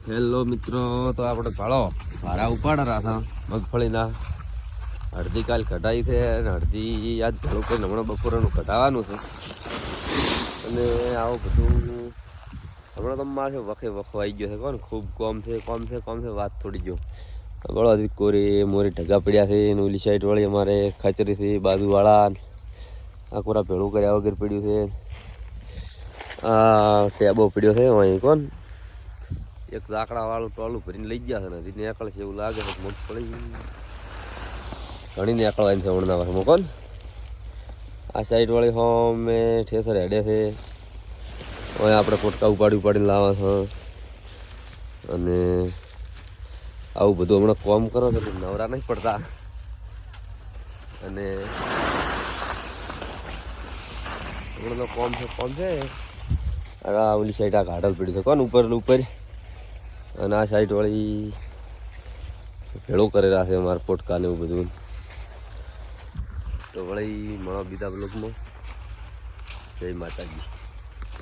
Hello મિત્રો, તો આપણે ભારા ઉપાડ્યા હતા મગફળીના. અડધી કાલ કઢાઈ છે અને અડધી યાદ ભાડું કરીને હમણાં બપોરનું કઢાવવાનું છે. અને આવું બધું હમણાં તો મારે વખો આવી ગયો છે. કોણ ખૂબ કોમ છે વાત થોડી ગયો બળો કોરી મોરી ઢગા પડ્યા છે. એનું ઓલી સાઈડ વાળી અમારે ખાચરી છે, બાજુવાળા આ કોરા ભેળું કર્યા વગર પડ્યું છે. આ ટેબો પડ્યો છે અહીં કોણ એક લાકડા વાળું ટોલું ભરીને લઈ ગયા છે ને હજી નીકળે છે એવું લાગે છે. મગફળી ઘણી નીકળવાની છે હમણાં વર્ષમાં કોણ. આ સાઈડ વાળી હોમે ઠેસર હેડે છે. હવે આપણે પોટકા ઉપાડીને લાવવા છે અને આવું બધું હમણાં કોમ કરો છો નવરા નહીં પડતા. અને હમણાં તો કોમ છે. આ ઓલી સાઈડ આ ગાઢલ પડી છે કોણ ઉપર અને આ સાઈડ વાળી ભેળો કરેલા છે અમારા પોટકા ને એવું બધું. તો વળી મળો બીજા બ્લોગમાં. જય માતાજી.